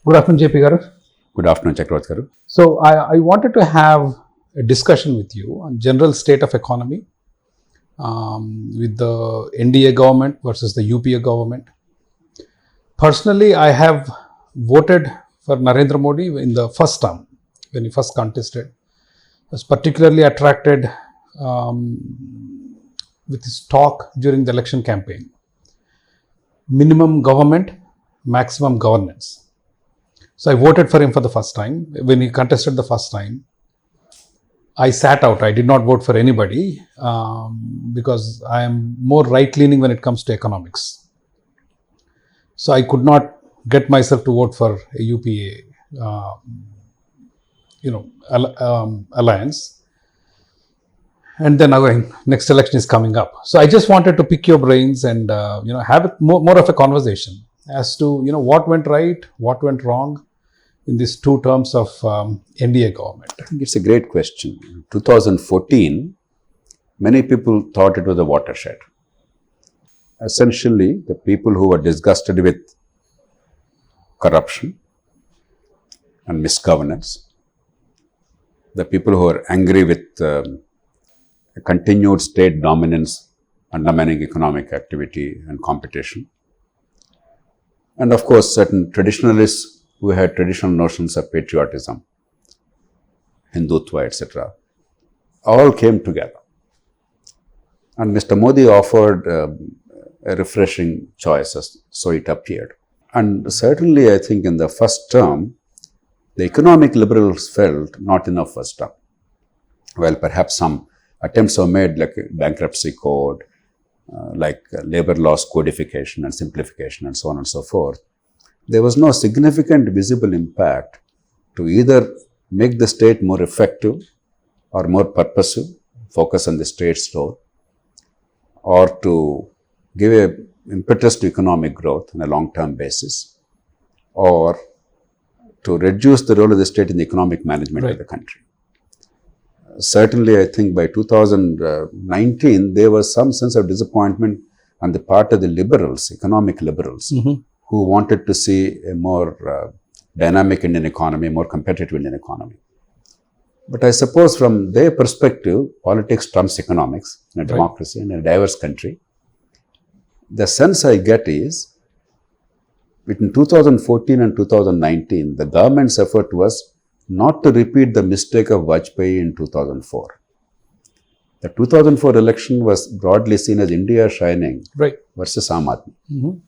Good afternoon, JP Garu. Good afternoon, Jayaprakash Garu. So I wanted to have a discussion with you on general state of economy with the NDA government versus the UPA government. Personally, I have voted for Narendra Modi in the first term when he first contested. I was particularly attracted with his talk during the election campaign. Minimum government, maximum governance. So I voted for him for the first time. When he contested the first time, I sat out. I did not vote for anybody because I am more right-leaning when it comes to economics. So I could not get myself to vote for a UPA, alliance. And then again, next election is coming up. So I just wanted to pick your brains and have more of a conversation as to what went right, what went wrong in these two terms of NDA government. I think it's a great question. 2014, many people thought it was a watershed. Essentially, the people who were disgusted with corruption and misgovernance, the people who were angry with continued state dominance undermining economic activity and competition, and of course certain traditionalists who had traditional notions of patriotism, Hindutva, etc., all came together. And Mr. Modi offered a refreshing choice, so it appeared. And certainly, I think in the first term, the economic liberals felt not enough was done. Well, perhaps some attempts were made like a bankruptcy code, like labor laws codification and simplification and so on and so forth. There was no significant visible impact to either make the state more effective or more purposive, focus on the state's role, or to give an impetus to economic growth on a long-term basis, or to reduce the role of the state in the economic management of the country. Certainly, I think by 2019, there was some sense of disappointment on the part of the liberals, economic liberals, who wanted to see a more dynamic Indian economy, more competitive Indian economy. But I suppose from their perspective, politics trumps economics in a democracy, in a diverse country. The sense I get is, between 2014 and 2019, the government's effort was not to repeat the mistake of Vajpayee in 2004. The 2004 election was broadly seen as India shining versus Aam Aadmi.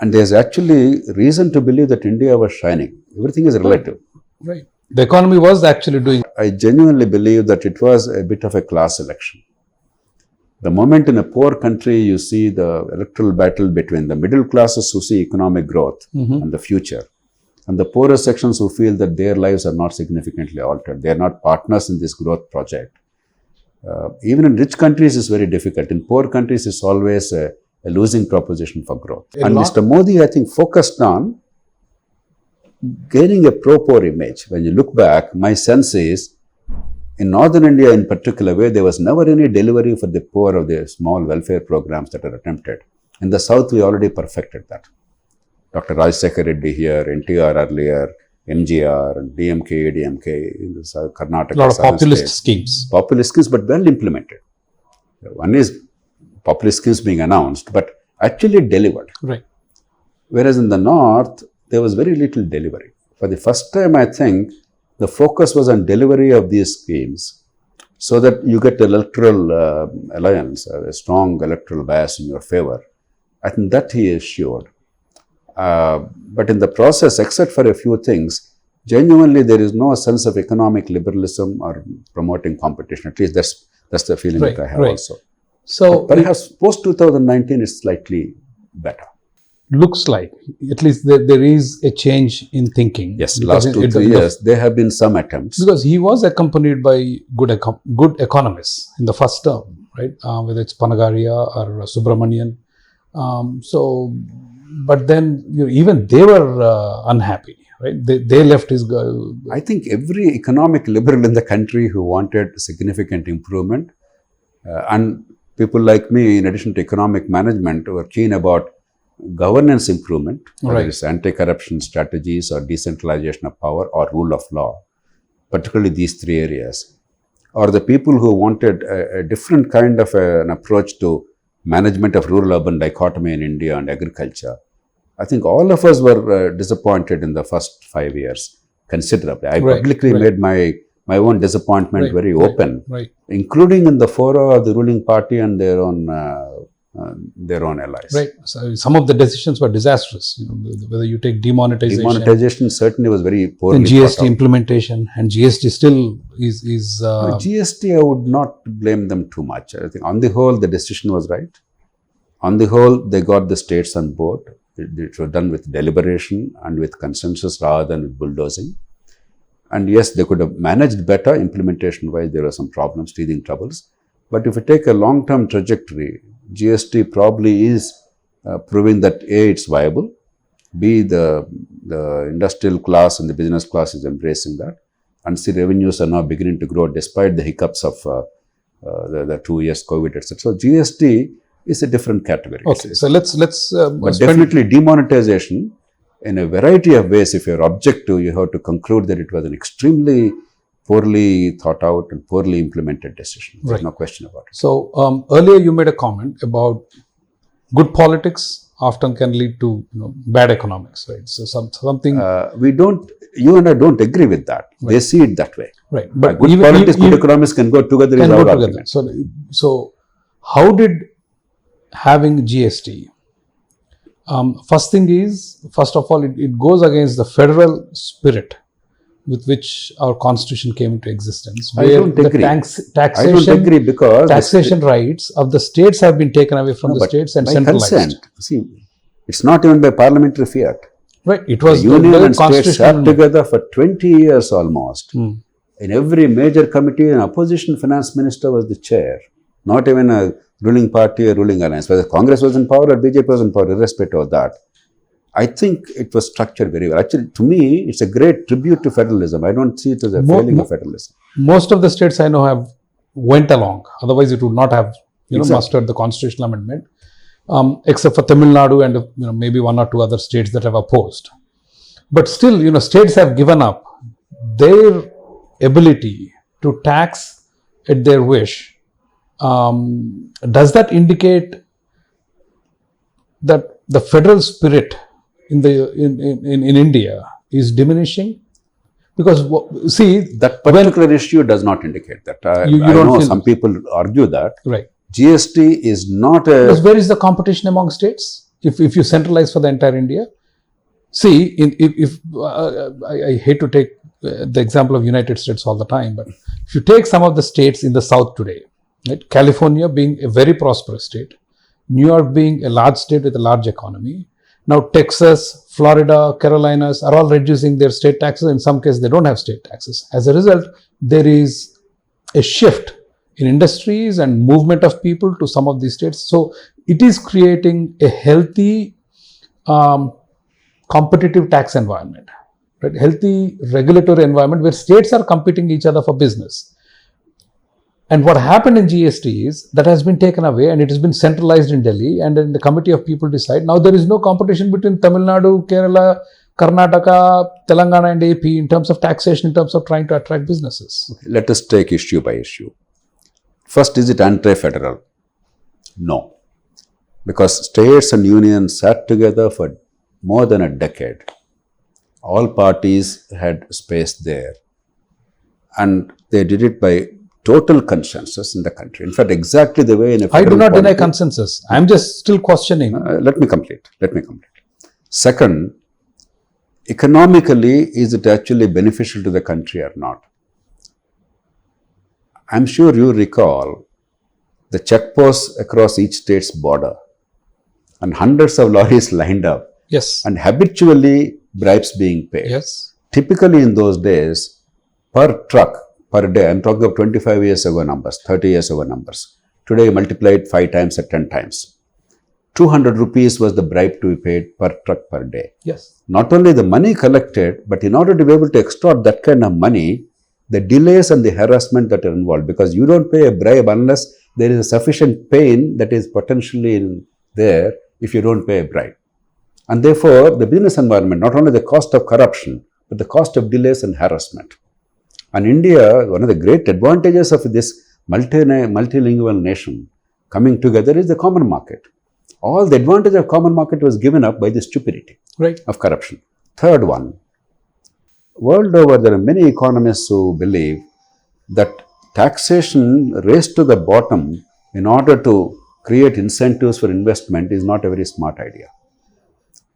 And there's actually reason to believe that India was shining. Everything is relative. The economy was actually doing. I genuinely believe that it was a bit of a class election. The moment in a poor country you see the electoral battle between the middle classes who see economic growth and the future, and the poorer sections who feel that their lives are not significantly altered. They are not partners in this growth project. Even in rich countries, it's very difficult. In poor countries, it's always a losing proposition for growth. And Mr. Modi, I think, focused on gaining a pro-poor image. When you look back, my sense is, in northern India in particular, where there was never any delivery for the poor of the small welfare programs that are attempted. In the south, we already perfected that. Dr. Rajsekhar Reddy here, NTR earlier, MGR, and DMK, ADMK, in the Karnataka. A lot of populist schemes. Populist schemes, but well implemented. One is populist schemes being announced, but actually delivered. Whereas in the north, there was very little delivery. For the first time, I think, the focus was on delivery of these schemes so that you get electoral alliance, a strong electoral bias in your favor. I think that he assured. But in the process, except for a few things, genuinely there is no sense of economic liberalism or promoting competition. At least that's the feeling that I have also. So but perhaps post-2019 is slightly better. Looks like, at least there is a change in thinking. Yes, last 2-3 years, there have been some attempts. Because he was accompanied by good economists in the first term, right? Whether it's Panagaria or Subramanian. But then even they were unhappy, right? They left his. I think every economic liberal in the country who wanted significant improvement, and people like me, in addition to economic management, were keen about governance improvement, whether Right. it's anti-corruption strategies or decentralization of power or rule of law, particularly these three areas, or the people who wanted a different kind of an approach to management of rural-urban dichotomy in India and agriculture. I think all of us were disappointed in the first 5 years considerably. I Right, publicly right. made my own disappointment Right, very right, open, right. including in the fora of the ruling party and their own allies. Right. So some of the decisions were disastrous. Whether you take demonetization, Demonetization certainly was very and poorly GST thought out. implementation, and GST still is GST, I would not blame them too much. I think on the whole, the decision was right. On the whole, they got the states on board. It was done with deliberation and with consensus rather than with bulldozing. And yes, they could have managed better implementation-wise. There were some problems, teething troubles. But if you take a long-term trajectory, GST probably is proving that A, it's viable, B, the industrial class and the business class is embracing that, and C, revenues are now beginning to grow despite the hiccups of the 2 years COVID, etc. So GST is a different category. okay. So let's But definitely demonetization, in a variety of ways, if you're objective, you have to conclude that it was an extremely poorly thought out and poorly implemented decision. There's Right. no question about it. So earlier you made a comment about good politics often can lead to bad economics, right? So something You and I don't agree with that. Right. They see it that way. right. But good politics, good economics can go together is can our go together. argument. So how did having GST? First of all, it goes against the federal spirit with which our constitution came into existence. I don't the agree. I taxation, don't agree because taxation rights of the states have been taken away from the but states and by centralized. consent. See, it's not even by parliamentary fiat. Right. It was The union and states constitutional sat together for 20 years almost. In every major committee, an opposition finance minister was the chair, not even a ruling party or ruling alliance. Whether Congress was in power or BJP was in power, irrespective of that. I think it was structured very well. Actually, to me, it's a great tribute to federalism. I don't see it as a failing of federalism. Most of the states I know have went along. Otherwise, it would not have Exactly. mustered the constitutional amendment, except for Tamil Nadu and maybe one or two other states that have opposed. But still, states have given up their ability to tax at their wish. Does that indicate that the federal spirit in India is diminishing? Because see, That particular issue does not indicate that. You I don't know feel some people argue that. right. GST is not Because a... where is the competition among states? If you centralize for the entire India, see, I hate to take the example of United States all the time, but if you take some of the states in the South today, right? California being a very prosperous state, New York being a large state with a large economy, now Texas, Florida, Carolinas are all reducing their state taxes. In some cases, they don't have state taxes. As a result, there is a shift in industries and movement of people to some of these states. So it is creating a healthy competitive tax environment, right? Healthy regulatory environment where states are competing each other for business. And what happened in GST is that has been taken away and it has been centralized in Delhi, and then the committee of people decide. Now there is no competition between Tamil Nadu, Kerala, Karnataka, Telangana and AP in terms of taxation, in terms of trying to attract businesses. Let us take issue by issue. First, is it anti-federal? No. Because states and unions sat together for more than a decade. All parties had space there. And they did it by total consensus in the country. In fact, exactly the way in a federal I do not deny polity- consensus. I am just still questioning. Let me complete. Second, economically, is it actually beneficial to the country or not? I'm sure you recall the checkposts across each state's border and hundreds of lorries lined up Yes. and habitually bribes being paid. Yes. Typically in those days, per truck, per day, I'm talking of 25 years ago numbers, 30 years ago numbers. Today multiplied 5 times or 10 times. 200 rupees was the bribe to be paid per truck per day. Yes. Not only the money collected, but in order to be able to extort that kind of money, the delays and the harassment that are involved, because you don't pay a bribe unless there is a sufficient pain that is potentially there if you don't pay a bribe. And therefore, the business environment, not only the cost of corruption, but the cost of delays and harassment. And India, one of the great advantages of this multilingual nation coming together is the common market. All the advantage of common market was given up by the stupidity of corruption. Third one, world over, there are many economists who believe that taxation raised to the bottom in order to create incentives for investment is not a very smart idea.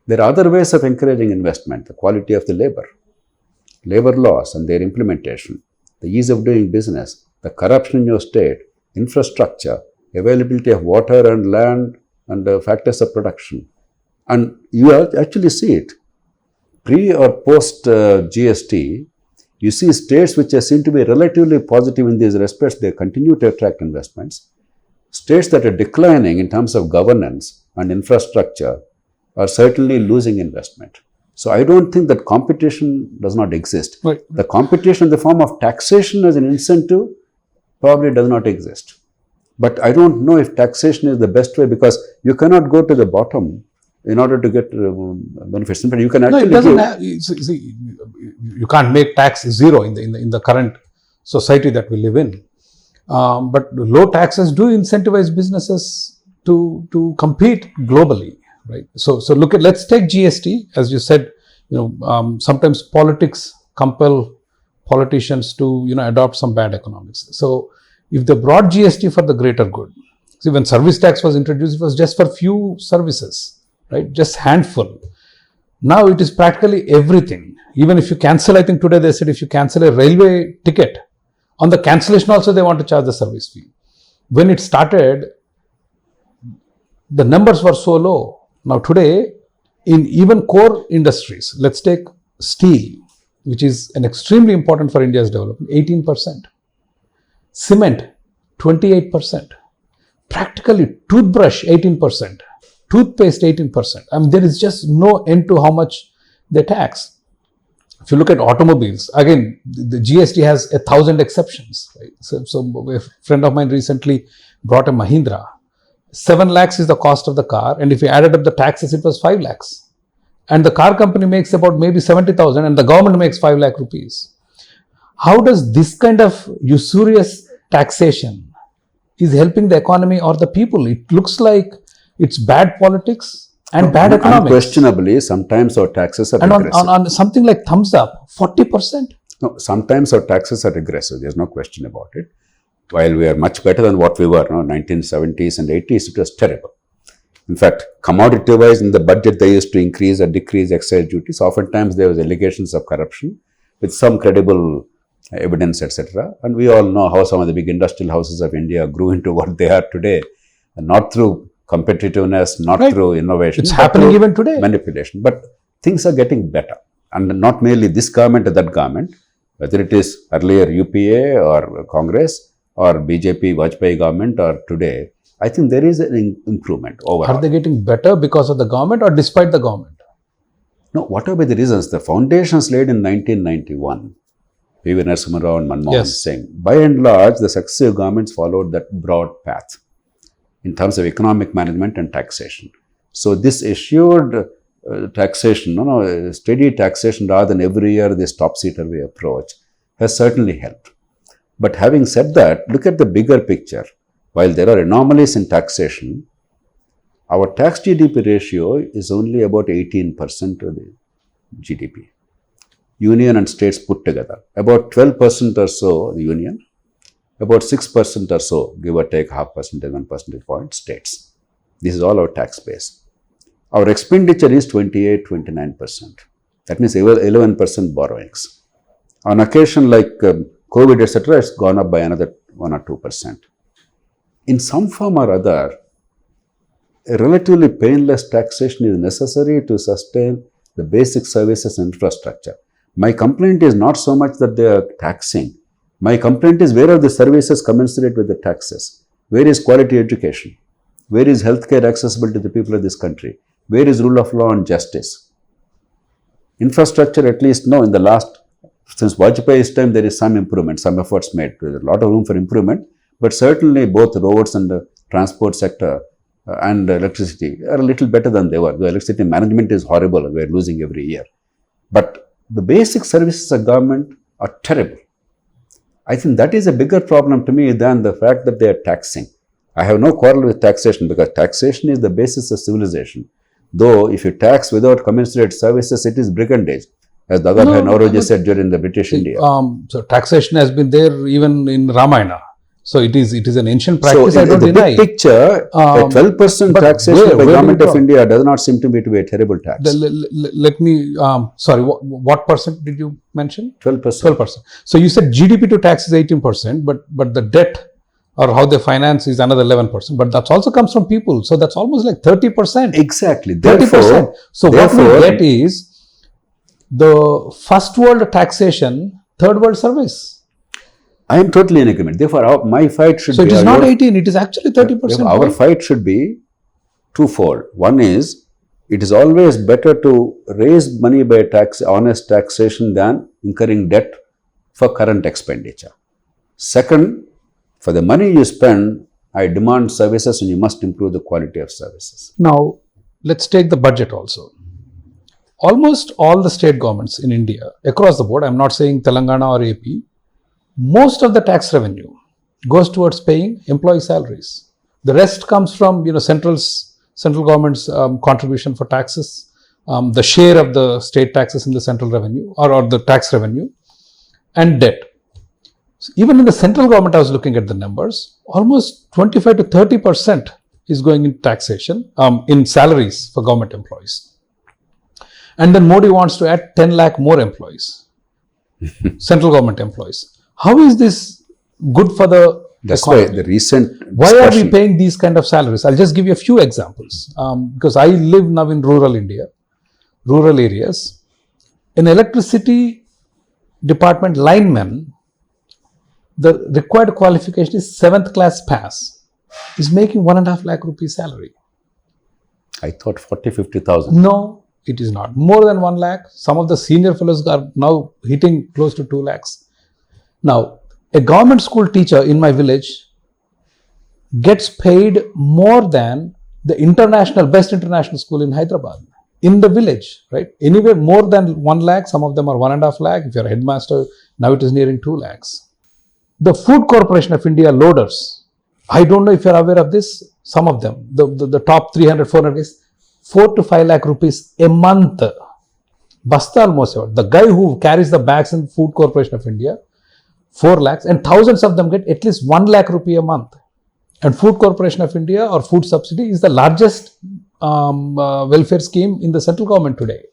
There are other ways of encouraging investment, the quality of the labor laws and their implementation, the ease of doing business, the corruption in your state, infrastructure, availability of water and land, and the factors of production. And you actually see it. Pre or post GST, you see states which seem to be relatively positive in these respects, they continue to attract investments. States that are declining in terms of governance and infrastructure are certainly losing investment. So I don't think that competition does not exist. The competition in the form of taxation as an incentive probably does not exist. But I don't know if taxation is the best way, because you cannot go to the bottom in order to get benefits. But you can actually you can't make tax zero in the current society that we live in. But low taxes do incentivize businesses to compete globally. Right. So let's take GST, as you said. Sometimes politics compel politicians to adopt some bad economics. So if they brought GST for the greater good, see, when service tax was introduced, it was just for few services, right? Just handful. Now it is practically everything. Even if you cancel, I think today they said if you cancel a railway ticket, on the cancellation also they want to charge the service fee. When it started, the numbers were so low. Now today, in even core industries, let's take steel, which is an extremely important for India's development, 18%. Cement, 28%. Practically toothbrush, 18%. Toothpaste, 18%. I mean, there is just no end to how much they tax. If you look at automobiles, again, the GST has 1,000 exceptions. Right? So a friend of mine recently brought a Mahindra. 7 lakhs is the cost of the car, and if you added up the taxes, it was 5 lakhs. And the car company makes about maybe 70,000, and the government makes 5 lakh rupees. How does this kind of usurious taxation is helping the economy or the people? It looks like it's bad politics and bad economics. Unquestionably, sometimes our taxes are regressive. And on something like thumbs up, 40%. No, sometimes our taxes are regressive. There's no question about it. While we are much better than what we were, 1970s and 80s, it was terrible. In fact, commodity-wise, in the budget, they used to increase or decrease excise duties. Oftentimes, there was allegations of corruption with some credible evidence, etc. And we all know how some of the big industrial houses of India grew into what they are today, and not through competitiveness, not through innovation. It's happening even today. Manipulation. But things are getting better. And not merely this government or that government, whether it is earlier UPA or Congress, or BJP, Vajpayee government, or today, I think there is an improvement overall. Are they getting better because of the government or despite the government? No, whatever the reasons, the foundations laid in 1991, P.V. Narasimha Rao and Manmohan Singh, by and large, the successive governments followed that broad path in terms of economic management and taxation. So this assured taxation, steady taxation rather than every year this topsy-turvy approach has certainly helped. But having said that, look at the bigger picture. While there are anomalies in taxation, our tax GDP ratio is only about 18% of the GDP. Union and states put together. About 12% or so, the union. About 6% or so, give or take 0.5%, 1 percentage point, states. This is all our tax base. Our expenditure is 28-29%. That means 11% borrowings. On occasion like COVID, etc., it's gone up by another 1 or 2%. In some form or other, a relatively painless taxation is necessary to sustain the basic services and infrastructure. My complaint is not so much that they are taxing. My complaint is, where are the services commensurate with the taxes? Where is quality education? Where is healthcare accessible to the people of this country? Where is rule of law and justice? Infrastructure, at least, no, in the last, since Vajpayee's time, there is some improvement, some efforts made. There is a lot of room for improvement, but certainly both roads and the transport sector and electricity are a little better than they were. The electricity management is horrible. We are losing every year. But the basic services of government are terrible. I think that is a bigger problem to me than the fact that they are taxing. I have no quarrel with taxation because taxation is the basis of civilization. Though if you tax without commensurate services, it is brigandage, as Dadabhai Nauroji said during the British India. So taxation has been there even in Ramayana. So it is an ancient practice. So I don't the deny. big picture, a 12% taxation by government of India does not seem to be a terrible tax. Let me, sorry, what percent did you mention? 12%. 12%. So you said GDP to tax is 18%, but the debt or how they finance is another 11%. But that also comes from people. So that's almost like 30%. Exactly. 30%. So what we get is the first world taxation, third world service. I am totally in agreement. Therefore, my fight should be... So it is not 18, it is actually 30%. Our fight should be twofold. One is, it is always better to raise money by honest taxation than incurring debt for current expenditure. Second, for the money you spend, I demand services and you must improve the quality of services. Now, let's take the budget also. Almost all the state governments in India, across the board, I'm not saying Telangana or AP, most of the tax revenue goes towards paying employee salaries. The rest comes from central government's contribution for taxes, the share of the state taxes in the central revenue or the tax revenue, and debt. So even in the central government, I was looking at the numbers, almost 25 to 30% is going in taxation, in salaries for government employees. And then Modi wants to add 10 lakh more employees, central government employees. How is this good for the economy? Why the recent Why are we paying these kind of salaries? I'll just give you a few examples. Because I live now in rural India, rural areas. In electricity department lineman, the required qualification is 7th class pass. Is making 1.5 lakh rupees salary. I thought 40-50,000. No, it is not. More than 1 lakh. Some of the senior fellows are now hitting close to 2 lakhs. Now, a government school teacher in my village gets paid more than the best international school in Hyderabad, in the village, right? Anyway, more than 1 lakh, some of them are 1.5 lakh. If you're a headmaster, now it is nearing 2 lakhs. The Food Corporation of India loaders, I don't know if you're aware of this, some of them, the top 300, 400 guys, 4 to 5 lakh rupees a month. Basta almost, the guy who carries the bags in Food Corporation of India, 4 lakhs, and thousands of them get at least 1 lakh rupee a month. And Food Corporation of India or food subsidy is the largest welfare scheme in the central government today.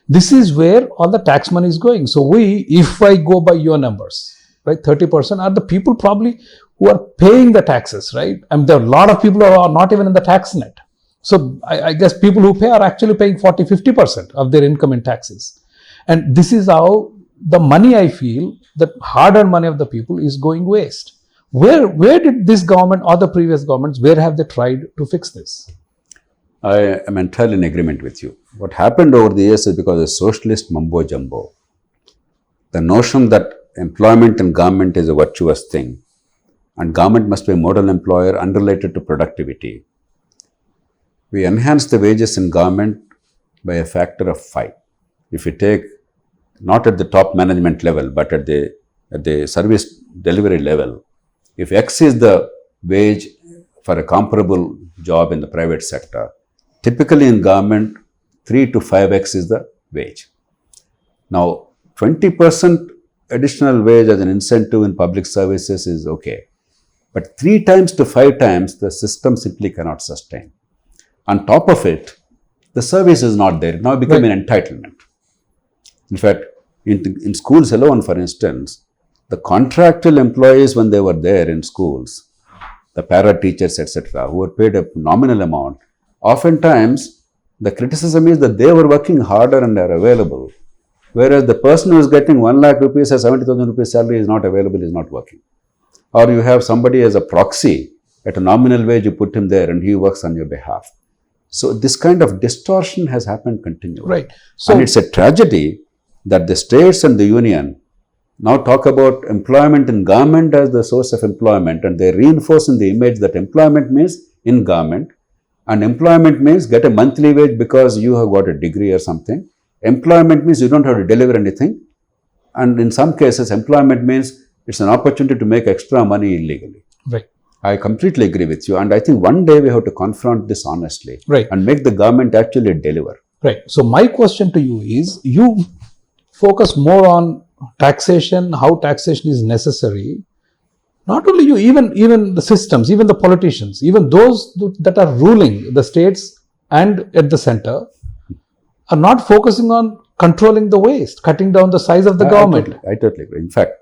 This is where all the tax money is going. So if I go by your numbers, right, 30% are the people probably who are paying the taxes, right? And there are a lot of people who are not even in the tax net. So I guess people who pay are actually paying 40-50% of their income in taxes. And this is how the money, I feel, the hard-earned money of the people is going waste. Where did this government or the previous governments, where have they tried to fix this? I am entirely in agreement with you. What happened over the years is because of socialist mumbo jumbo. The notion that employment in government is a virtuous thing and government must be a model employer unrelated to productivity. We enhance the wages in government by a factor of 5. If you take not at the top management level, but at the service delivery level, if X is the wage for a comparable job in the private sector, typically in government, 3 to 5x is the wage. Now, 20% additional wage as an incentive in public services is okay. But 3 times to 5 times, the system simply cannot sustain. On top of it, the service is not there. It now became an entitlement. In fact, in schools alone, for instance, the contractual employees, when they were there in schools, the para teachers, etc., who were paid a nominal amount, oftentimes the criticism is that they were working harder and are available, whereas the person who is getting 1 lakh rupees or 70,000 rupees salary is not available, is not working. Or you have somebody as a proxy at a nominal wage, you put him there and he works on your behalf. So this kind of distortion has happened continually. Right. So, and it's a tragedy that the states and the union now talk about employment in government as the source of employment, and they reinforce in the image that employment means in government, And employment means get a monthly wage because you have got a degree or something. Employment means you don't have to deliver anything. And in some cases, employment means it's an opportunity to make extra money illegally. Right. I completely agree with you. And I think one day we have to confront this honestly. Right. And make the government actually deliver. Right. So my question to you is, you focus more on taxation, how taxation is necessary. Not only you, even the systems, even the politicians, even those that are ruling the states and at the center are not focusing on controlling the waste, cutting down the size of the government. I totally agree. In fact,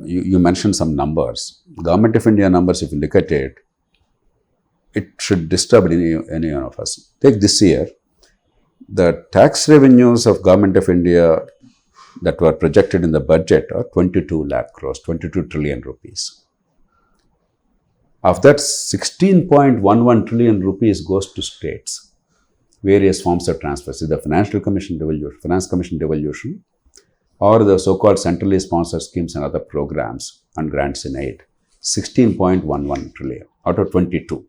you mentioned some numbers. Government of India numbers, if you look at it, it should disturb any one of us. Take this year, the tax revenues of Government of India that were projected in the budget are 22 lakh crores, 22 trillion rupees. Of that, 16.11 trillion rupees goes to states, various forms of transfers, either finance commission devolution, or the so-called centrally sponsored schemes and other programs and grants in aid. 16.11 trillion out of 22.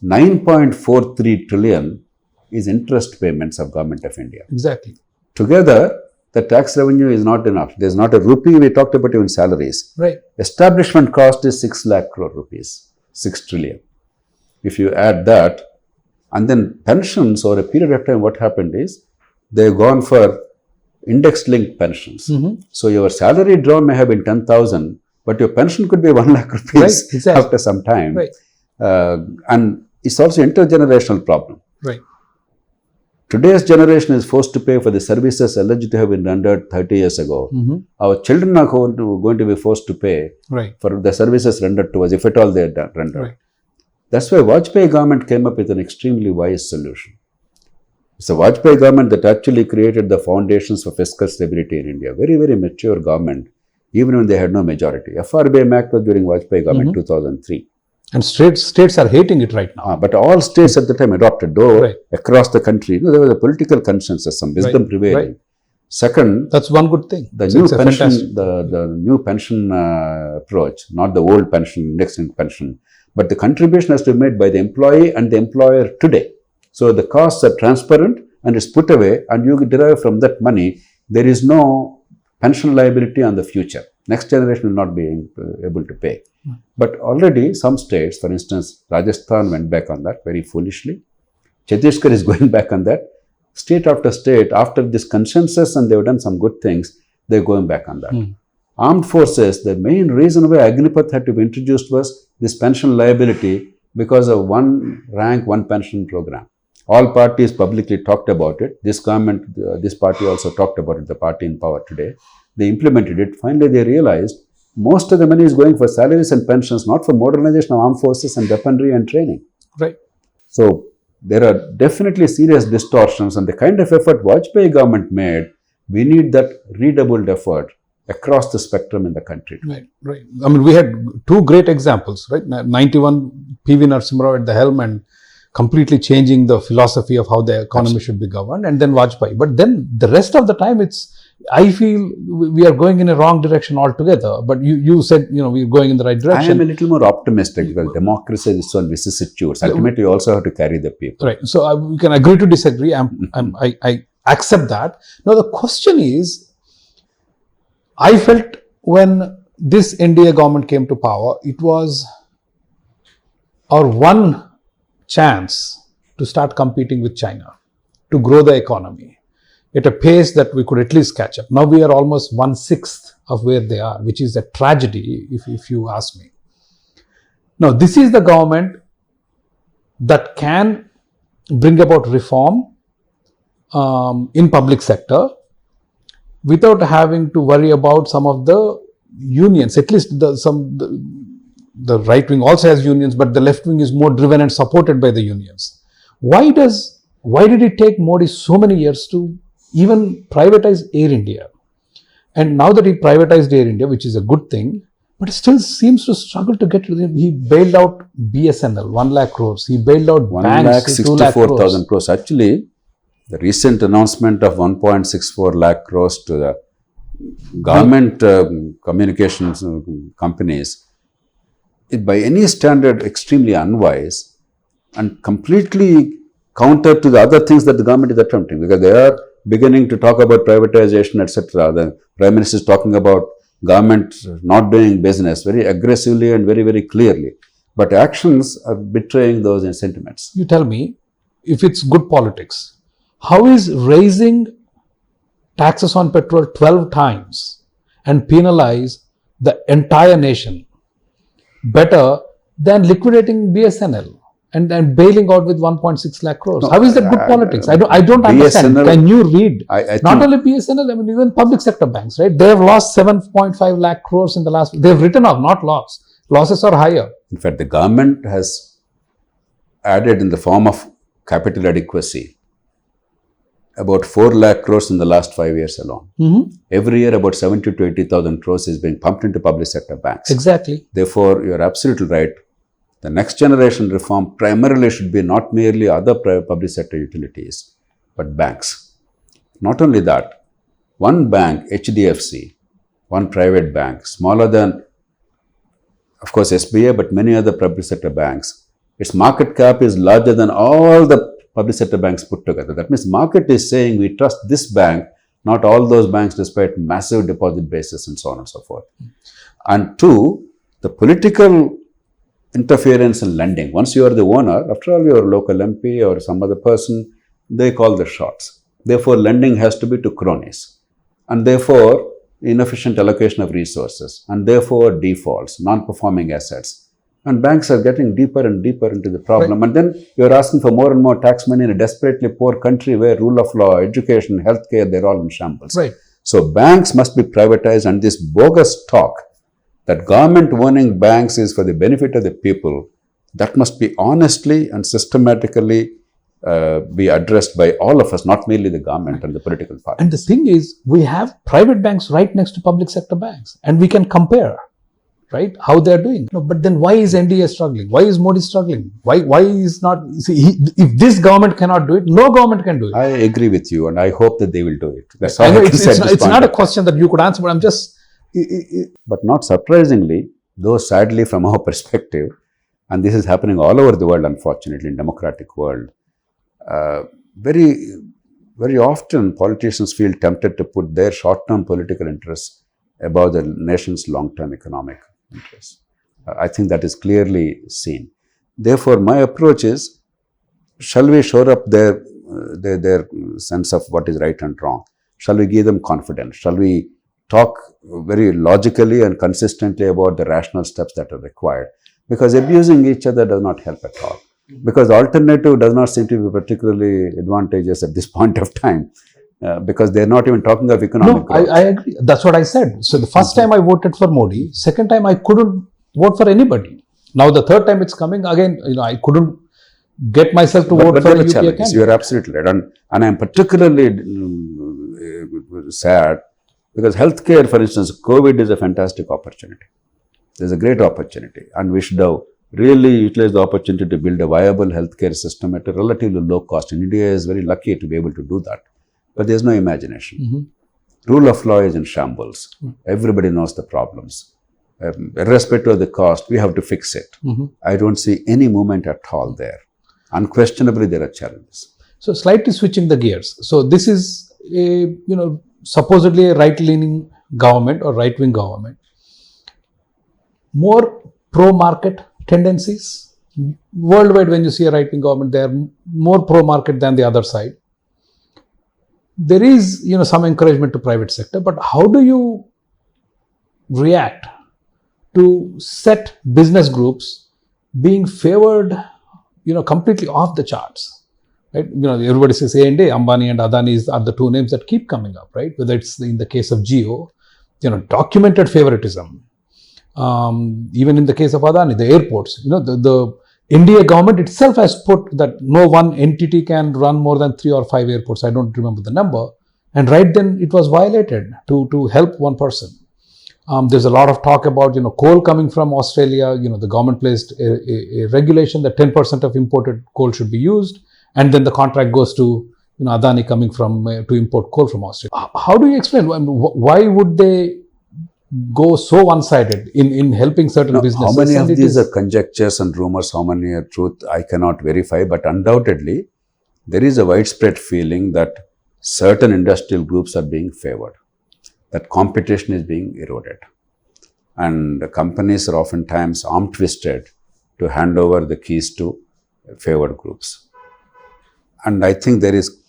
9.43 trillion is interest payments of Government of India. Exactly. Together, the tax revenue is not enough. There's not a rupee. We talked about even salaries. Right. Establishment cost is 6 lakh crore rupees, 6 trillion. If you add that, and then pensions over a period of time, what happened is they've gone for index-linked pensions. Mm-hmm. So your salary draw may have been 10,000, but your pension could be 1 lakh rupees right, exactly. after some time. Right. And it's also intergenerational problem. Right. Today's generation is forced to pay for the services alleged to have been rendered 30 years ago. Mm-hmm. Our children are going to be forced to pay right. for the services rendered to us, if at all they are rendered. Right. That's why Vajpayee government came up with an extremely wise solution. It's the Vajpayee government that actually created the foundations for fiscal stability in India. Very, very mature government, even when they had no majority. FRBM Act was during Vajpayee government, 2003. And states are hating it right now. But all states at the time adopted, though right. across the country, there was a political consensus, some wisdom prevailing. Right. Second, that's one good thing. The new pension approach, not the old pension, index-linked pension, but the contribution has to be made by the employee and the employer today. So the costs are transparent and it's put away, and you derive from that money. There is no pension liability on the future. Next generation will not be able to pay. But already some states, for instance, Rajasthan went back on that very foolishly. Chhattisgarh is going back on that. State after state, after this consensus and they've done some good things, they're going back on that. Armed forces, the main reason why Agnipath had to be introduced was this pension liability because of one rank, one pension program. All parties publicly talked about it. This government, this party also talked about it, the party in power today. They implemented it. Finally, they realized most of the money is going for salaries and pensions, not for modernization of armed forces and weaponry and training. Right. So there are definitely serious distortions, and the kind of effort Vajpayee government made, we need that redoubled effort across the spectrum in the country. Right, right. I mean, we had two great examples, right? 91, P.V. Narasimha Rao at the helm and completely changing the philosophy of how the economy should be governed, and then Vajpayee. But then the rest of the time, I feel we are going in a wrong direction altogether. But you said, we're going in the right direction. I am a little more optimistic because democracy is so vicissitudes. Ultimately, you also have to carry the people. Right. So we can agree to disagree. I accept that. Now the question is, I felt when this NDA government came to power, it was our one chance to start competing with China, to grow the economy at a pace that we could at least catch up. Now we are almost 1/6 of where they are, which is a tragedy if you ask me. Now this is the government that can bring about reform in public sector without having to worry about some of the unions. At least the right wing also has unions, but the left wing is more driven and supported by the unions. Why did it take Modi so many years to even privatize Air India? And now that he privatized Air India, which is a good thing, but it still seems to struggle to get to them. He bailed out BSNL, 1 lakh crores. He bailed out banks, 2 lakh crores. 1,64,000 crores. Actually, the recent announcement of 1.64 lakh crores to the government communications companies is by any standard extremely unwise. and completely counter to the other things that the government is attempting, because they are beginning to talk about privatization, etc. The Prime Minister is talking about government not doing business very aggressively and very, very clearly. But actions are betraying those sentiments. You tell me, if it's good politics, how is raising taxes on petrol 12 times and penalize the entire nation better than liquidating BSNL and bailing out with 1.6 lakh crores? How is that good politics? I don't understand. BSNL, can you read? I Not think, only BSNL, I mean even public sector banks, right? They have lost 7.5 lakh crores in the last. They have written off, not lost. Losses are higher. in fact, the government has added in the form of capital adequacy about 4 lakh crores in the last 5 years alone. Every year, about 70 to 80,000 crores is being pumped into public sector banks. Exactly. Therefore, you are absolutely right. The next generation reform primarily should be not merely other public sector utilities, but banks. Not only that, one bank, HDFC, one private bank, smaller than, of course, SBA, but many other public sector banks, its market cap is larger than all the public sector banks put together. That means market is saying we trust this bank, not all those banks, despite massive deposit bases and so on and so forth. And two, the political interference in lending. Once you are the owner, after all, your local MP or some other person, they call the shots. Therefore, lending has to be to cronies. And therefore, inefficient allocation of resources. And therefore, defaults, non-performing assets. And banks are getting deeper and deeper into the problem. Right. And then you're asking for more and more tax money in a desperately poor country where rule of law, education, healthcare, they're all in shambles. Right. So banks must be privatized, and this bogus talk that government owning banks is for the benefit of the people, that must be honestly and systematically be addressed by all of us, not merely the government and the political parties. And the thing is, we have private banks right next to public sector banks, and we can compare, right, how they are doing. No, but then why is NDA struggling? Why is Modi struggling? Why is not? See, if this government cannot do it, no government can do it. I agree with you, and I hope that they will do it. That's all I know it's not a question that you could answer, but I'm just. But not surprisingly, though sadly from our perspective, and this is happening all over the world, unfortunately, in democratic world, very, very often politicians feel tempted to put their short-term political interests above the nation's long-term economic interests. I think that is clearly seen. Therefore, my approach is, shall we shore up their sense of what is right and wrong? Shall we give them confidence? Shall we talk very logically and consistently about the rational steps that are required? Because abusing each other does not help at all. Because the alternative does not seem to be particularly advantageous at this point of time. Because they're not even talking of economic growth. I agree. That's what I said. So the first time I voted for Modi, second time I couldn't vote for anybody. Now the third time it's coming again, I couldn't get myself to vote for a UPA candidate. You're absolutely right. And I'm particularly sad because healthcare, for instance, COVID is a fantastic opportunity. There's a great opportunity, and we should have really utilize the opportunity to build a viable healthcare system at a relatively low cost. And India is very lucky to be able to do that. But there's no imagination. Rule of law is in shambles. Everybody knows the problems. Irrespective of the cost, we have to fix it. I don't see any movement at all there. Unquestionably, there are challenges. So slightly switching the gears. So this is a, supposedly a right-leaning government or right-wing government. More pro-market tendencies. Worldwide, when you see a right-wing government, they are more pro-market than the other side. There is, some encouragement to private sector, but how do you react to set business groups being favored, completely off the charts, right? Everybody says A&A, Ambani and Adani are the two names that keep coming up, right? Whether it's in the case of Jio, documented favoritism. Even in the case of Adani, the airports, the India government itself has put that no one entity can run more than 3 or 5 airports. I don't remember the number. And right then it was violated to help one person. There's a lot of talk about, coal coming from Australia. The government placed a regulation that 10% of imported coal should be used. And then the contract goes to, Adani coming from to import coal from Australia. How do you explain? Why would they go so one-sided in helping certain Now, businesses. how many and of it these is- are conjectures and rumors, how many are truth, I cannot verify, but undoubtedly, there is a widespread feeling that certain industrial groups are being favored, that competition is being eroded. And the companies are oftentimes arm-twisted to hand over the keys to favored groups. And I think there is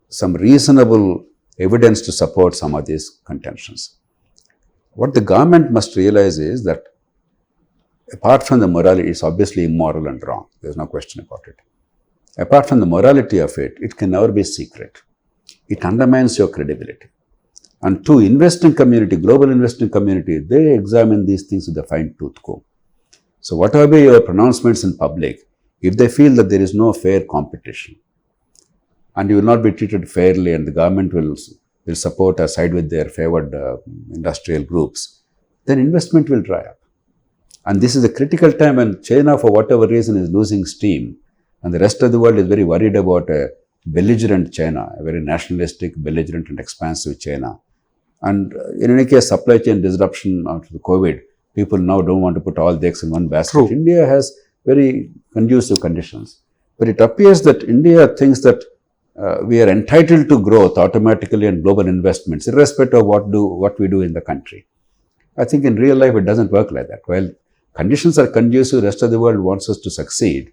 some reasonable evidence to support some of these contentions. What the government must realize is that apart from the morality, it's obviously immoral and wrong. There's no question about it. Apart from the morality of it, it can never be secret. It undermines your credibility. And to investing community, global investing community, they examine these things with a fine-tooth comb. So whatever be your pronouncements in public, if they feel that there is no fair competition, and you will not be treated fairly, and the government will support or side with their favored industrial groups, then investment will dry up. And this is a critical time when China, for whatever reason, is losing steam, and the rest of the world is very worried about a belligerent China, a very nationalistic, belligerent and expansive China. And in any case, supply chain disruption after the COVID, people now don't want to put all the eggs in one basket. True. India has very conducive conditions. But it appears that India thinks that we are entitled to growth automatically and global investments, irrespective of what we do in the country. I think in real life, it doesn't work like that. While conditions are conducive, the rest of the world wants us to succeed,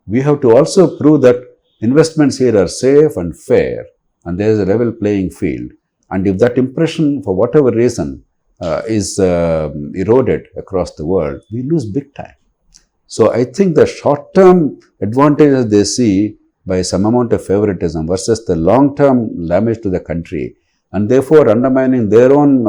we have to also prove that investments here are safe and fair, and there is a level playing field. And if that impression, for whatever reason, is eroded across the world, we lose big time. So I think the short-term advantages they see by some amount of favoritism versus the long-term damage to the country, and therefore undermining their own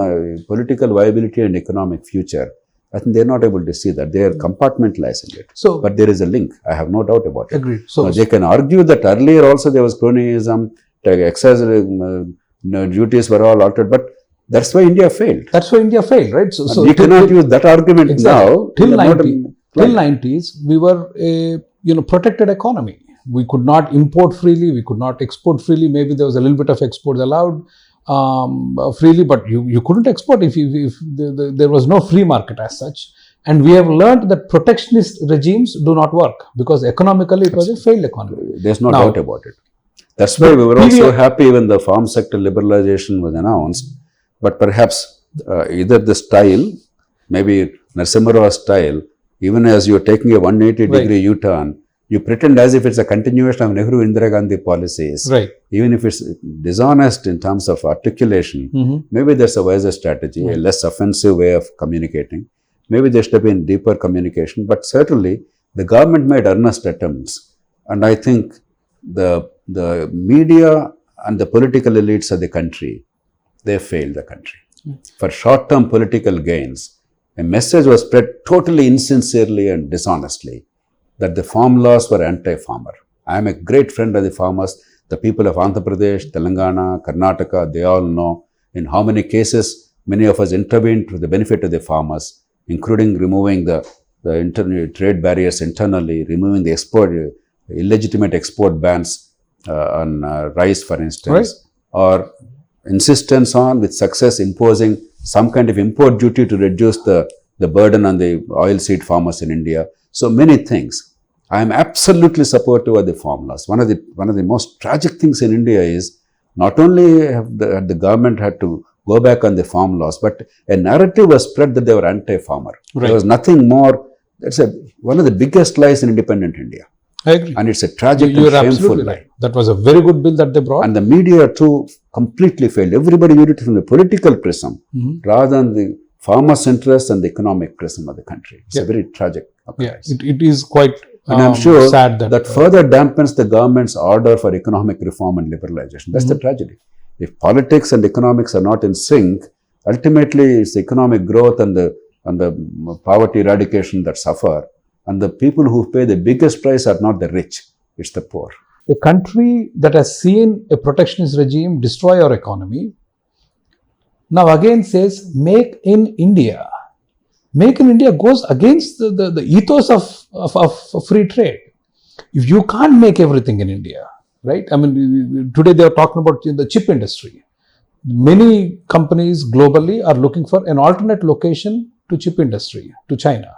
political viability and economic future, I think they're not able to see that. They are compartmentalizing it. So, But there is a link. I have no doubt about it. agreed. So, Now, they can argue that earlier also there was cronyism, excess duties were all altered, but that's why India failed. that's why India failed, right? So We cannot use that argument exactly. now. Till We are not 90, till 90s, we were a protected economy. We could not import freely. We could not export freely. Maybe there was a little bit of exports allowed freely, but you couldn't export if there was no free market as such. And we have learned that protectionist regimes do not work because economically it was a failed economy. There's no Now, doubt about it. That's why we were also happy when the farm sector liberalization was announced. But perhaps either the style, maybe Narasimha Rao's style, even as you're taking a 180-degree U-turn, you pretend as if it's a continuation of Nehru Indira Gandhi policies. Right. Even if it's dishonest in terms of articulation, maybe there's a wiser strategy, a less offensive way of communicating. Maybe there should have been deeper communication, but certainly the government made earnest attempts. And I think the media and the political elites of the country, they failed the country. For short-term political gains, a message was spread totally insincerely and dishonestly that the farm laws were anti-farmer. I am a great friend of the farmers. The people of Andhra Pradesh, Telangana, Karnataka, they all know in how many cases many of us intervened to the benefit of the farmers, including removing the trade barriers internally, removing the illegitimate export bans on rice, for instance, or insistence on, with success, imposing some kind of import duty to reduce the burden on the oilseed farmers in India. So many things. I am absolutely supportive of the farm laws. One of the most tragic things in India is not only have the government had to go back on the farm laws, but a narrative was spread that they were anti-farmer. Right. There was nothing more. That's one of the biggest lies in independent India. I agree. And it's a tragic and shameful lie. Right. That was a very good bill that they brought. And the media too completely failed. Everybody viewed it from the political prism rather than the farmers' interests and the economic prism of the country. It's a very tragic occurrence. Yeah, it is quite and I'm sure sad that further dampens the government's order for economic reform and liberalization. That's the tragedy. If politics and economics are not in sync, ultimately it's economic growth and the poverty eradication that suffer. And the people who pay the biggest price are not the rich, it's the poor. A country that has seen a protectionist regime destroy our economy, now again says, make in India. Make in India goes against the ethos of free trade. If you can't make everything in India, right? I mean, today they are talking about the chip industry. Many companies globally are looking for an alternate location to chip industry, to China.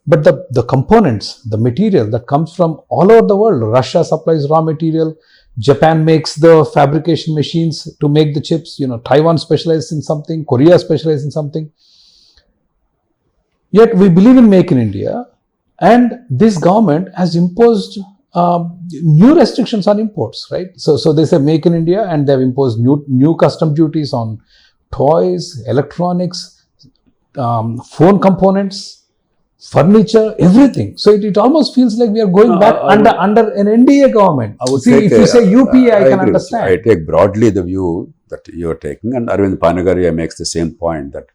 But the components, the material that comes from all over the world, Russia supplies raw material, Japan makes the fabrication machines to make the chips, Taiwan specializes in something, Korea specializes in something. Yet we believe in Make in India, and this government has imposed new restrictions on imports, right? So they say Make in India, and they've imposed new custom duties on toys, electronics, phone components, furniture, everything. So it almost feels like we are going back under an NDA government. See, if you say UPA, I can understand. I take broadly the view that you are taking, and Arvind Panagaria makes the same point, that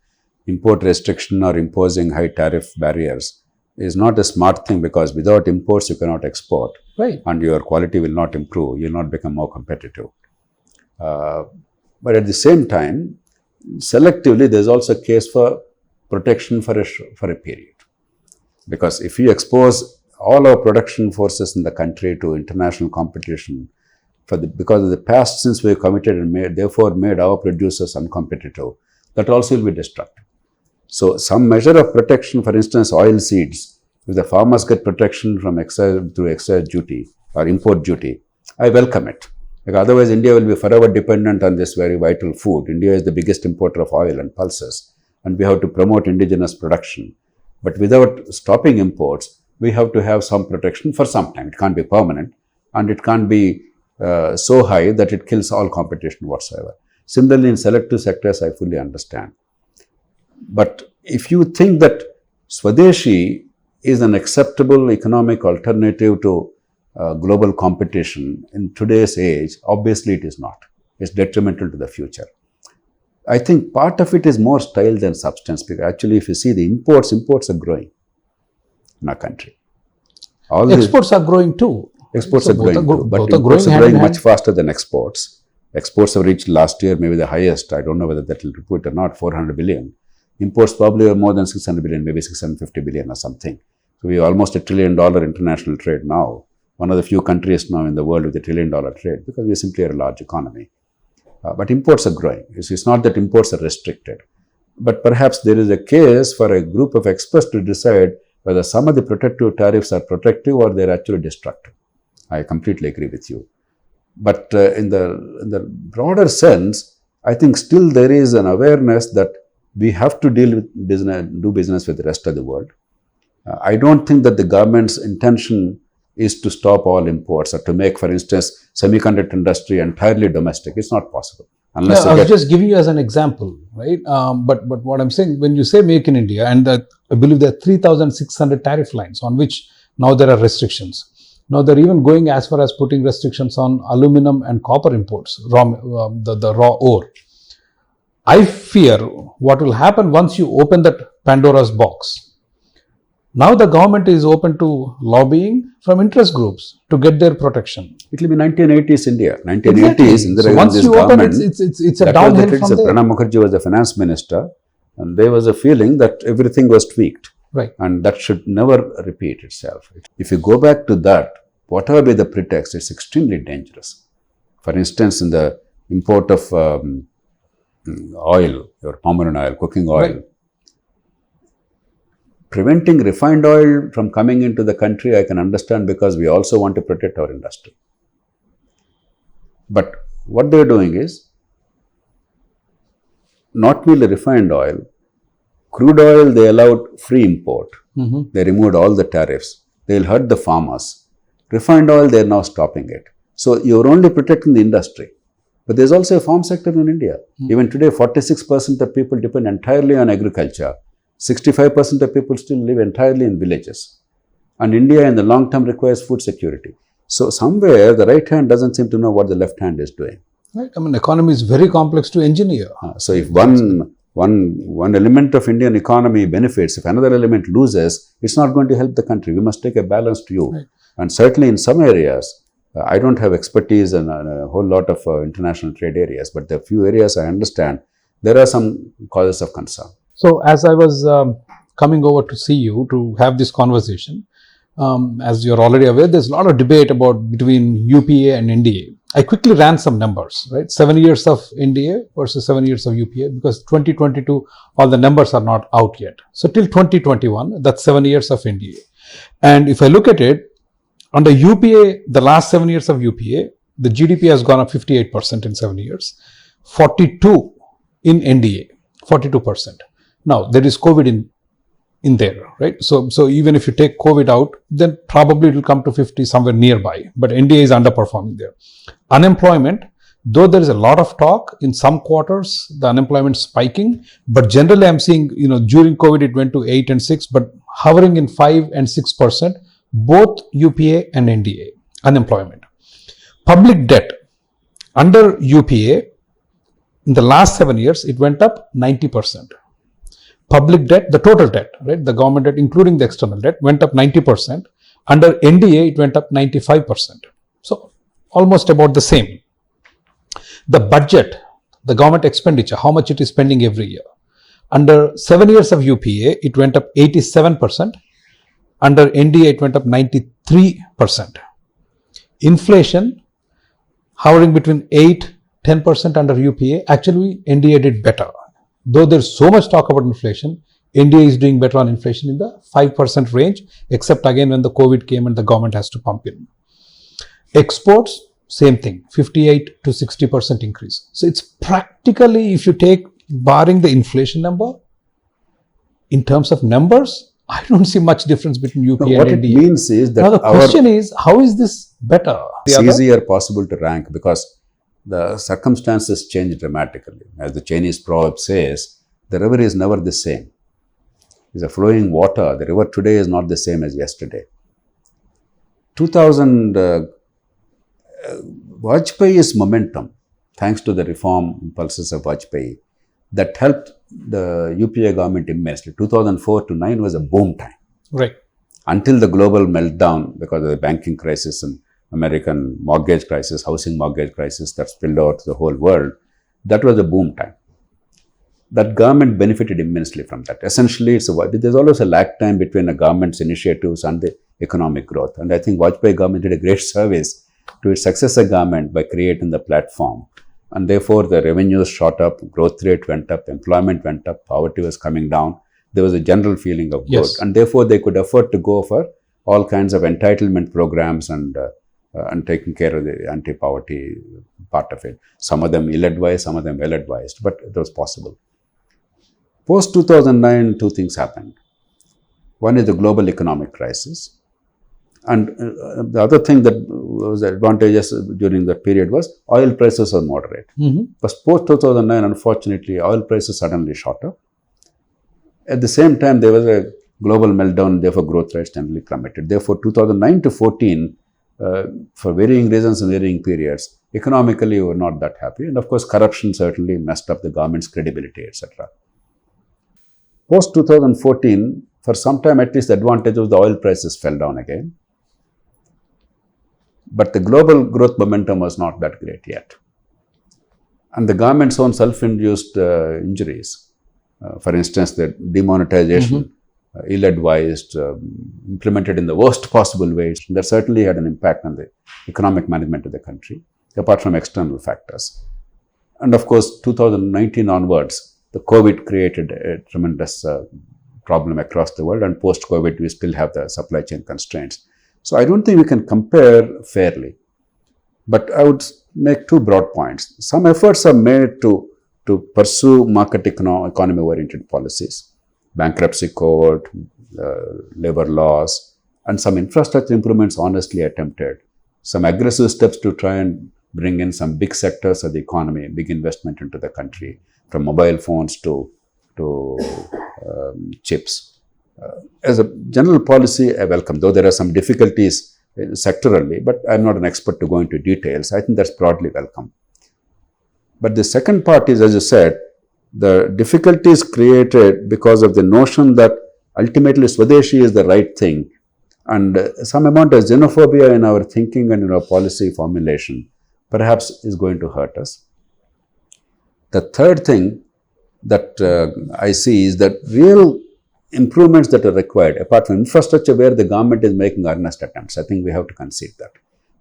import restriction or imposing high tariff barriers is not a smart thing, because without imports you cannot export, right? And your quality will not improve, you will not become more competitive. But at the same time, selectively there is also a case for protection for a period. Because if you expose all our production forces in the country to international competition, because of the past sins we have committed and made our producers uncompetitive, that also will be destructive. So some measure of protection, for instance, oil seeds, if the farmers get protection from through excise duty or import duty, I welcome it. Because otherwise India will be forever dependent on this very vital food. India is the biggest importer of oil and pulses, and we have to promote indigenous production. But without stopping imports, we have to have some protection for some time. It can't be permanent, and it can't be so high that it kills all competition whatsoever. Similarly, in selective sectors, I fully understand. But if you think that Swadeshi is an acceptable economic alternative to global competition in today's age, obviously it is not. It's detrimental to the future. I think part of it is more style than substance, because actually if you see the imports are growing in our country. Exports are growing too. Exports are growing too, but imports are growing much faster than exports. Exports have reached last year maybe the highest, I don't know whether that will repeat or not, 400 billion. Imports probably are more than 600 billion, maybe 650 billion or something. So we are almost $1 trillion international trade now. One of the few countries now in the world with $1 trillion trade, because we simply are a large economy. But imports are growing. It's not that imports are restricted. But perhaps there is a case for a group of experts to decide whether some of the protective tariffs are protective or they're actually destructive. I completely agree with you. But in the broader sense, I think still there is an awareness that we have to do business with the rest of the world. I don't think that the government's intention is to stop all imports or to make, for instance, semiconductor industry entirely domestic. It's not possible. Unless I was just giving you as an example, right? But what I'm saying, when you say Make in India, and I believe there are 3,600 tariff lines on which now there are restrictions. Now they're even going as far as putting restrictions on aluminum and copper imports, the raw ore. I fear what will happen once you open that Pandora's box. Now the government is open to lobbying from interest groups to get their protection. It will be 1980s India. 1980s, exactly. So once you open, it's a downhill from there. Pranab Mukherjee was the finance minister, and there was a feeling that everything was tweaked. Right. And that should never repeat itself. If you go back to that, whatever be the pretext, it's extremely dangerous. For instance, in the import of oil, or palm oil, cooking oil, right. Preventing refined oil from coming into the country, I can understand, because we also want to protect our industry. But what they're doing is, not merely refined oil, crude oil they allowed free import. Mm-hmm. They removed all the tariffs. They'll hurt the farmers. Refined oil, they're now stopping it. So you're only protecting the industry. But there's also a farm sector in India. Mm-hmm. Even today, 46% of people depend entirely on agriculture. 65% of people still live entirely in villages. And India in the long term requires food security. So somewhere the right hand doesn't seem to know what the left hand is doing. Right. I mean, economy is very complex to engineer. So if one element of Indian economy benefits, if another element loses, it's not going to help the country. We must take a balanced view. Right. And certainly in some areas, I don't have expertise in a whole lot of international trade areas, but the few areas I understand, there are some causes of concern. So as I was coming over to see you to have this conversation, as you're already aware, there's a lot of debate between UPA and NDA. I quickly ran some numbers, right? 7 years of NDA versus 7 years of UPA, because 2022, all the numbers are not out yet. So till 2021, that's 7 years of NDA. And if I look at it, under UPA, the last 7 years of UPA, the GDP has gone up 58% in 7 years, 42 in NDA, 42%. Now, there is COVID in there, right? So even if you take COVID out, then probably it will come to 50 somewhere nearby, but NDA is underperforming there. Unemployment, though there is a lot of talk in some quarters, the unemployment spiking, but generally I'm seeing, during COVID it went to 8 and 6, but hovering in 5 and 6%, both UPA and NDA, unemployment. Public debt, under UPA, in the last 7 years, it went up 90%. Public debt, the total debt, right, the government debt, including the external debt, went up 90%. Under NDA, it went up 95%. So almost about the same. The budget, the government expenditure, how much it is spending every year. Under 7 years of UPA, it went up 87%. Under NDA, it went up 93%. Inflation, hovering between 8-10% under UPA. Actually, NDA did better. Though there's so much talk about inflation, NDA is doing better on inflation in the 5% range, except again when the COVID came and the government has to pump in. Exports, same thing, 58 to 60% increase. So it's practically, if you take, barring the inflation number, in terms of numbers, I don't see much difference between UPA and NDA. What it means is that now the question is, how is this better? It's easier possible to rank because the circumstances change dramatically. As the Chinese proverb says, the river is never the same. It's a flowing water. The river today is not the same as yesterday. 2000, Vajpayee's momentum, thanks to the reform impulses of Vajpayee, that helped the UPA government immensely. 2004 to 9 was a boom time. Right. Until the global meltdown because of the banking crisis and American mortgage crisis, housing mortgage crisis that spilled out to the whole world, that was a boom time. That government benefited immensely from that. Essentially, there's always a lag time between a government's initiatives and the economic growth. And I think Vajpayee government did a great service to its successor government by creating the platform. And therefore, the revenues shot up, growth rate went up, employment went up, poverty was coming down. There was a general feeling of good. Yes. And therefore, they could afford to go for all kinds of entitlement programs and taking care of the anti-poverty part of it. Some of them ill-advised, some of them well-advised, but it was possible. Post-2009, two things happened. One is the global economic crisis. And the other thing that was advantageous during that period was oil prices were moderate. But post-2009, unfortunately, oil prices suddenly shot up. At the same time, there was a global meltdown, therefore growth rates generally plummeted. Therefore, 2009 to 14, for varying reasons and varying periods, economically we were not that happy. And of course, corruption certainly messed up the government's credibility, etc. Post 2014, for some time at least, the advantage of the oil prices fell down again. But the global growth momentum was not that great yet. And the government's own self-induced injuries, for instance, the demonetization, ill-advised, implemented in the worst possible ways, that certainly had an impact on the economic management of the country, apart from external factors. And of course, 2019 onwards, the COVID created a tremendous problem across the world, and post-COVID, we still have the supply chain constraints. So I don't think we can compare fairly. But I would make two broad points. Some efforts are made to pursue market economy-oriented policies, bankruptcy code, labor laws, and some infrastructure improvements honestly attempted. Some aggressive steps to try and bring in some big sectors of the economy, big investment into the country, from mobile phones to chips. As a general policy, I welcome, though there are some difficulties sectorally, but I'm not an expert to go into details. I think that's broadly welcome. But the second part is, as you said, the difficulties created because of the notion that ultimately Swadeshi is the right thing, and some amount of xenophobia in our thinking and in our policy formulation perhaps is going to hurt us. The third thing that I see is that real improvements that are required, apart from infrastructure where the government is making earnest attempts, I think we have to concede that.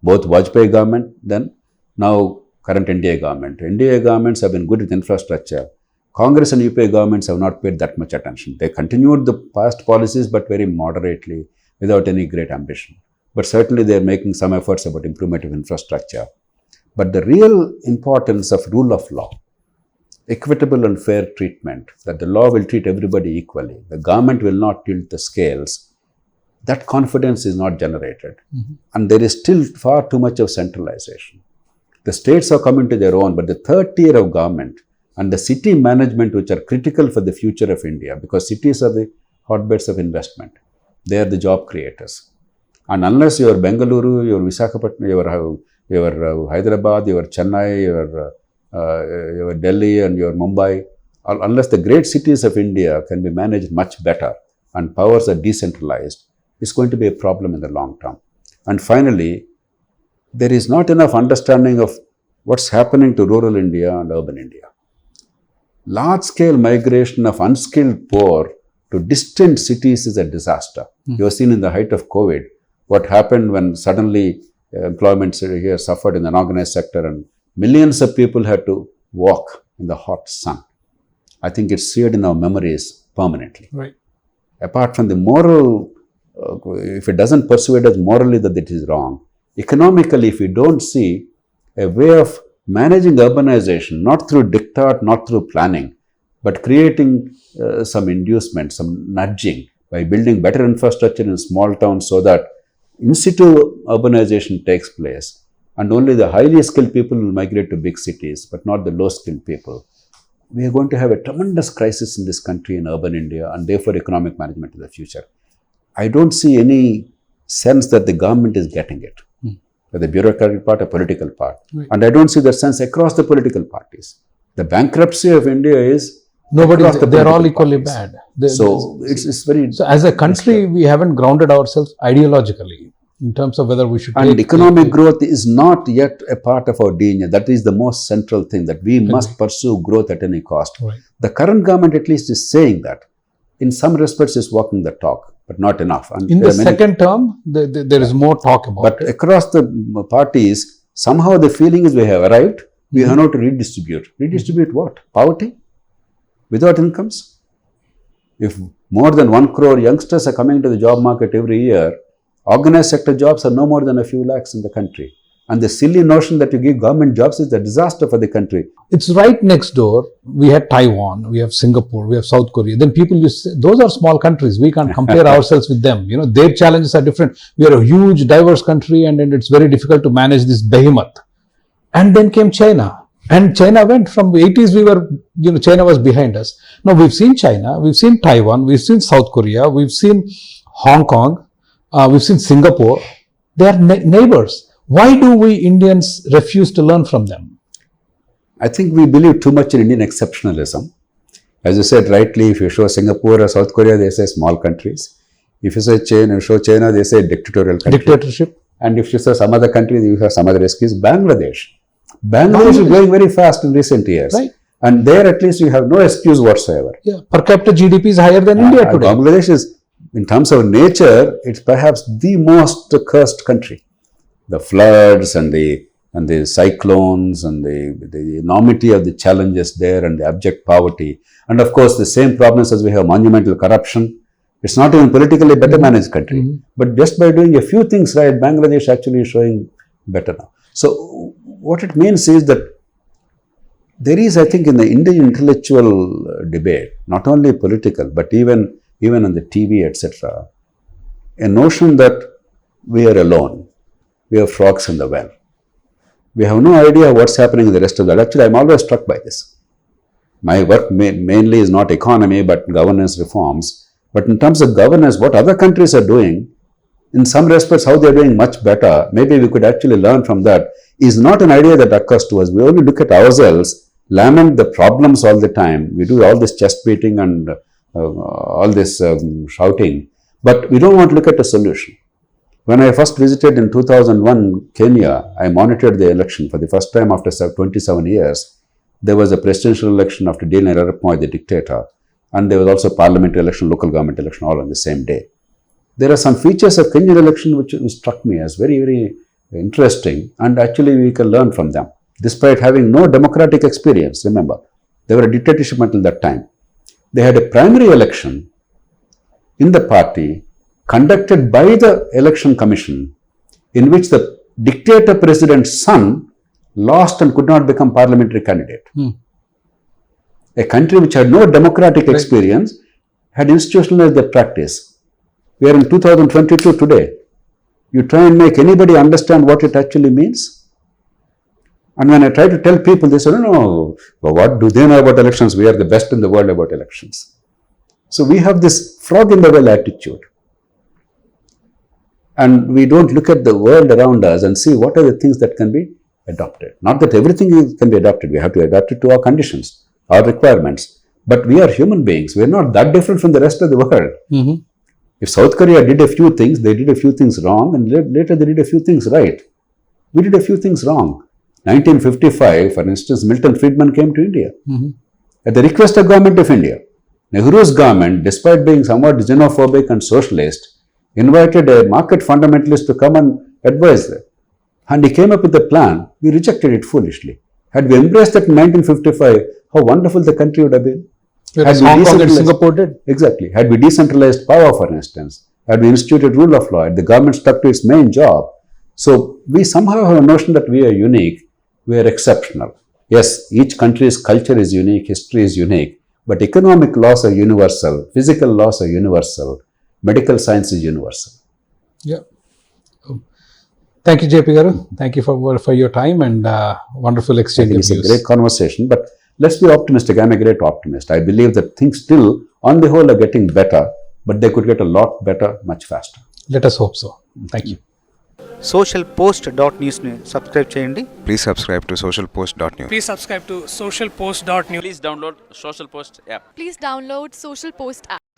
Both Vajpayee government then, Now, current NDA government. NDA governments have been good with infrastructure. Congress and UPA governments have not paid that much attention. They continued the past policies, but very moderately, without any great ambition. But certainly they are making some efforts about improvement of infrastructure. But the real importance of rule of law, equitable and fair treatment, that the law will treat everybody equally, the government will not tilt the scales, that confidence is not generated. And there is still far too much of centralization. The states are coming to their own, but the third tier of government and the city management, which are critical for the future of India, because cities are the hotbeds of investment. They are the job creators. And unless you are Bengaluru, you are Visakhapatnam, you are Hyderabad, you are Chennai, you are Delhi and you are Mumbai, unless the great cities of India can be managed much better and powers are decentralized, it's going to be a problem in the long term. And finally, there is not enough understanding of what's happening to rural India and urban India. Large-scale migration of unskilled poor to distant cities is a disaster. You have seen in the height of COVID what happened when suddenly employment here suffered in the unorganized sector and millions of people had to walk in the hot sun. I think it's seared in our memories permanently. Right. Apart from the moral, if it doesn't persuade us morally that it is wrong, economically, if we don't see a way of managing urbanization, not through diktat, not through planning, but creating some inducement, some nudging by building better infrastructure in small towns so that in situ urbanization takes place and only the highly skilled people will migrate to big cities, but not the low skilled people. We are going to have a tremendous crisis in this country in urban India and therefore economic management in the future. I don't see any sense that the government is getting it. The bureaucratic part, a political part. Right. And I don't see that sense across the political parties. The bankruptcy of India is they're all equally bad. It's very... So as a country, we haven't grounded ourselves ideologically in terms of whether we should... And economic growth is not yet a part of our DNA. That is the most central thing, that we must pursue growth at any cost. Right. The current government at least is saying that. In some respects is walking the talk, but not enough. And in the second term, there is more talk about it. But across the parties, somehow the feeling is we have arrived, we have now to redistribute. Redistribute what? Poverty? Without incomes? If more than 1 crore youngsters are coming to the job market every year, organized sector jobs are no more than a few lakhs in the country. And the silly notion that you give government jobs is a disaster for the country. It's right next door. We have Taiwan, we have Singapore, we have South Korea. Then people used to say, those are small countries. We can't compare ourselves with them. You know, their challenges are different. We are a huge, diverse country and it's very difficult to manage this behemoth. And then came China. And China went from the 80s, China was behind us. Now we've seen China, we've seen Taiwan, we've seen South Korea, we've seen Hong Kong, we've seen Singapore. They are neighbors. Why do we Indians refuse to learn from them? I think we believe too much in Indian exceptionalism. As you said rightly, if you show Singapore or South Korea, they say small countries. If you say show China, they say dictatorial country. Dictatorship. And if you say some other country, you have some other excuse. Bangladesh is going very fast in recent years. Right. And there at least you have no excuse whatsoever. Yeah. Per capita GDP is higher than India today. Bangladesh is, in terms of nature, it's perhaps the most cursed country. The floods and the cyclones and the enormity of the challenges there and the abject poverty. And of course, the same problems as we have monumental corruption. It's not even politically better managed country. But just by doing a few things right, Bangladesh actually is showing better now. So what it means is that there is, I think, in the Indian intellectual debate, not only political, but even on the TV, etc., a notion that we are alone. We have frogs in the well. We have no idea what's happening in the rest of the world. Actually, I'm always struck by this. My work mainly is not economy, but governance reforms. But in terms of governance, what other countries are doing, in some respects, how they're doing much better, maybe we could actually learn from that, is not an idea that occurs to us. We only look at ourselves, lament the problems all the time. We do all this chest beating and all this shouting, but we don't want to look at a solution. When I first visited in 2001 Kenya, I monitored the election for the first time after 27 years. There was a presidential election after Daniel Arap Moi, the dictator, and there was also parliamentary election, local government election, all on the same day. There are some features of Kenyan election which struck me as very, very interesting, and actually we can learn from them. Despite having no democratic experience, remember, they were a dictatorship until that time. They had a primary election in the party conducted by the election commission, in which the dictator president's son lost and could not become parliamentary candidate. A country which had no democratic experience had institutionalized that practice. We are in 2022 today. You try and make anybody understand what it actually means. And when I try to tell people, they say, no, but what do they know about elections? We are the best in the world about elections. So we have this frog in the well attitude. And we don't look at the world around us and see what are the things that can be adopted. Not that everything can be adopted. We have to adapt it to our conditions, our requirements. But we are human beings. We are not that different from the rest of the world. Mm-hmm. If South Korea did a few things, they did a few things wrong, and later they did a few things right. We did a few things wrong. 1955, for instance, Milton Friedman came to India at the request of Government of India. Nehru's government, despite being somewhat xenophobic and socialist, invited a market fundamentalist to come and advise them. And he came up with a plan. We rejected it foolishly. Had we embraced that in 1955, how wonderful the country would have been. Whereas Hong Kong and Singapore did. Exactly. Had we decentralized power, for instance, had we instituted rule of law, had the government stuck to its main job. So we somehow have a notion that we are unique, we are exceptional. Yes, each country's culture is unique, history is unique, but economic laws are universal, physical laws are universal, medical science is universal. Yeah. Thank you, JP Garu. Thank you for your time and wonderful exchange of It's views. a great conversation, but let's be optimistic. I'm a great optimist. I believe that things still, on the whole, are getting better, but they could get a lot better much faster. Let us hope so. Thank you. SocialPost.news ని subscribe చేయండి. Please subscribe to SocialPost.news. Please subscribe to SocialPost.news. Please download Social Post app. Please download Social Post app.